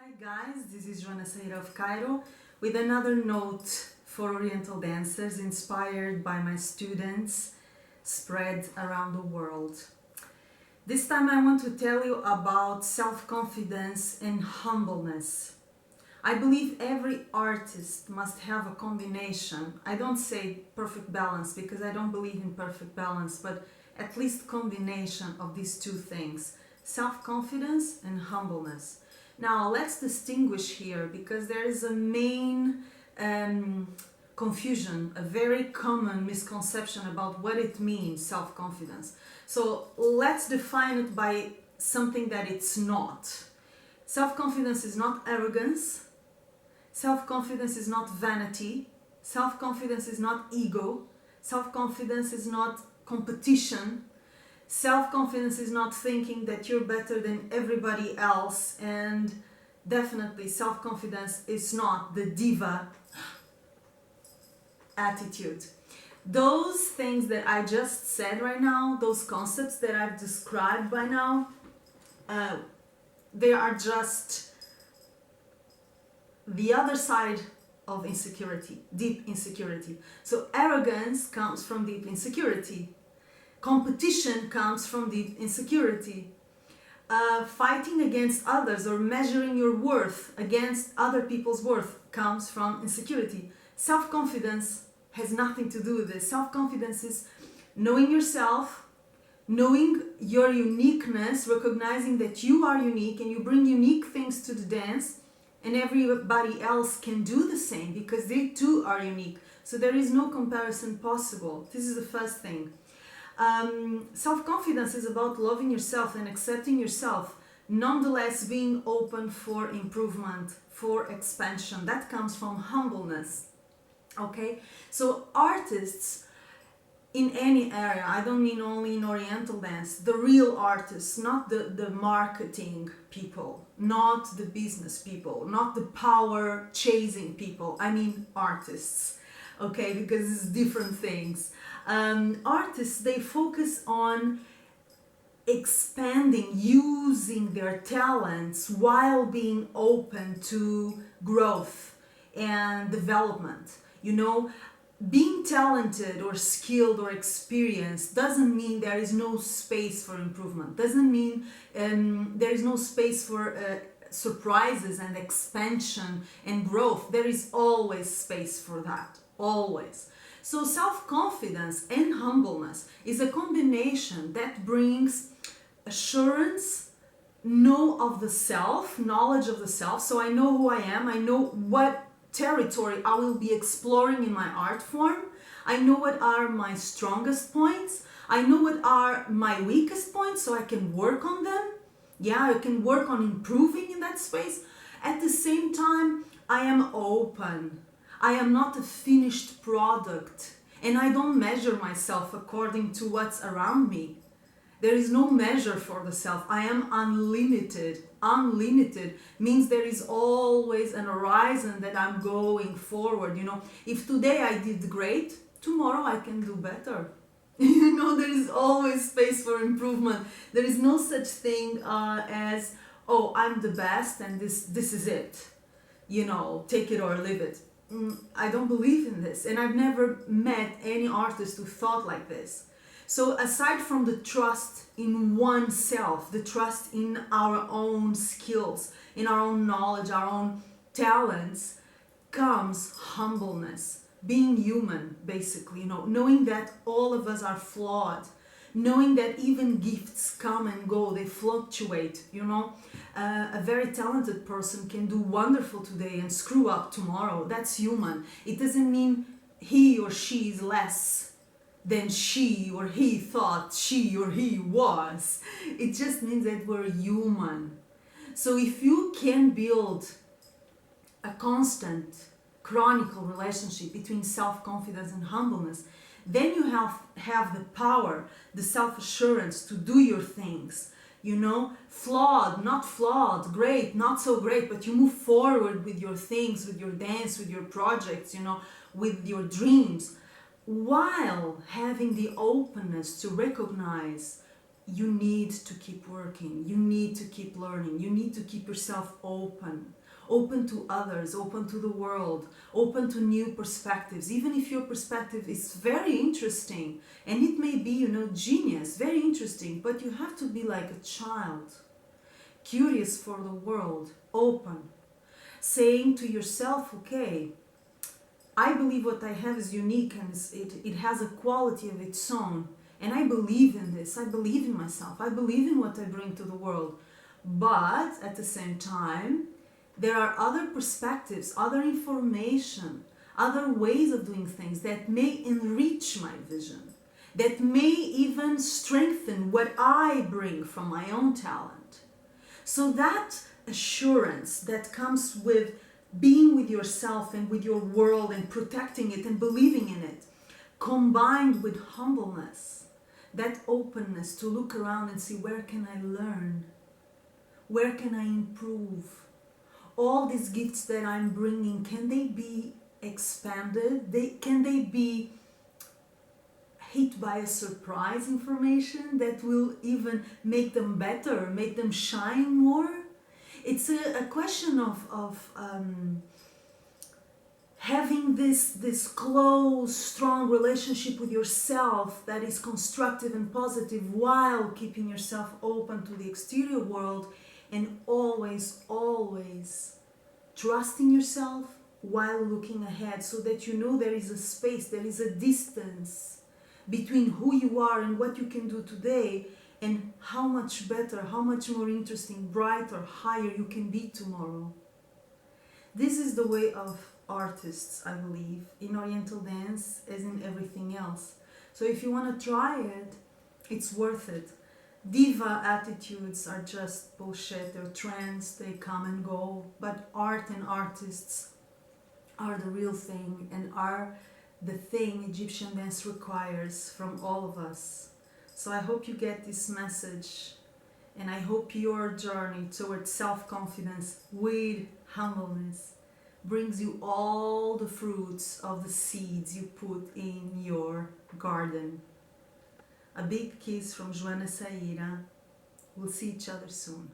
Hi guys, this is Joana Saahirah of Cairo with another note for Oriental Dancers inspired by my students spread around the world. This time I want to tell you about self-confidence and humbleness. I believe every artist must have a combination. I don't say perfect balance because I don't believe in perfect balance, but at least combination of these two things, self-confidence and humbleness. Now let's distinguish here because there is a main confusion, a very common misconception about what it means, self-confidence. So let's define it by something that it's not. Self-confidence is not arrogance. Self-confidence is not vanity. Self-confidence is not ego. Self-confidence is not competition. Self-confidence is not thinking that you're better than everybody else, and definitely self-confidence is not the diva attitude. Those things that I just said right now, those concepts that I've described by now, they are just the other side of insecurity, deep insecurity. So arrogance comes from deep insecurity. Competition comes from deep insecurity. Fighting against others or measuring your worth against other people's worth comes from insecurity. Self-confidence has nothing to do with this. Self-confidence is knowing yourself, knowing your uniqueness, recognizing that you are unique and you bring unique things to the dance, and everybody else can do the same because they too are unique. So there is no comparison possible. This is the first thing. Self-confidence is about loving yourself and accepting yourself, nonetheless being open for improvement, for expansion. That comes from humbleness. Okay, so artists in any area, I don't mean only in Oriental dance, the real artists, not the marketing people, not the business people, not the power chasing people, I mean artists, okay, because it's different things. Artists, they focus on expanding, using their talents while being open to growth and development. You know, being talented or skilled or experienced doesn't mean there is no space for improvement, doesn't mean there is no space for surprises and expansion and growth. There is always space for that, always. So self-confidence and humbleness is a combination that brings assurance, knowledge of the self. So I know who I am, I know what territory I will be exploring in my art form. I know what are my strongest points. I know what are my weakest points so I can work on them. Yeah, I can work on improving in that space. At the same time, I am open. I am not a finished product, and I don't measure myself according to what's around me. There is no measure for the self. I am unlimited. Unlimited means there is always an horizon that I'm going forward. You know, if today I did great, tomorrow I can do better. You know, there is always space for improvement. There is no such thing as, oh, I'm the best and this is it. You know, take it or leave it. I don't believe in this, and I've never met any artist who thought like this. So aside from the trust in oneself, the trust in our own skills, in our own knowledge, our own talents, comes humbleness, being human, basically, you know, knowing that all of us are flawed, knowing that even gifts come and go, they fluctuate, you know. A very talented person can do wonderful today and screw up tomorrow. That's human. It doesn't mean he or she is less than she or he thought she or he was. It just means that we're human. So if you can build a constant, chronicle relationship between self-confidence and humbleness, then you have the power, the self-assurance to do your things. You know, flawed, not flawed, great, not so great, but you move forward with your things, with your dance, with your projects, you know, with your dreams, while having the openness to recognize you need to keep working, you need to keep learning, you need to keep yourself open to others, open to the world, open to new perspectives, even if your perspective is very interesting and it may be, genius, very interesting, but you have to be like a child, curious for the world, open, saying to yourself, okay, I believe what I have is unique and it has a quality of its own. And I believe in this. I believe in myself. I believe in what I bring to the world. But at the same time, there are other perspectives, other information, other ways of doing things that may enrich my vision, that may even strengthen what I bring from my own talent. So that assurance that comes with being with yourself and with your world and protecting it and believing in it, combined with humbleness, that openness to look around and see, where can I learn? Where can I improve? All these gifts that I'm bringing, can they be expanded? Can they be hit by a surprise information that will even make them better, make them shine more? It's a question of having this close, strong relationship with yourself that is constructive and positive while keeping yourself open to the exterior world, and always, always trusting yourself while looking ahead, so that there is a space, there is a distance between who you are and what you can do today, and how much better, how much more interesting, brighter, higher you can be tomorrow. This is the way of artists, I believe, in Oriental dance as in everything else. So if you want to try it, it's worth it. Diva attitudes are just bullshit, they're trends, they come and go, but art and artists are the real thing and are the thing Egyptian dance requires from all of us. So I hope you get this message, and I hope your journey towards self-confidence with humbleness brings you all the fruits of the seeds you put in your garden. A big kiss from Joana Saahirah. We'll see each other soon.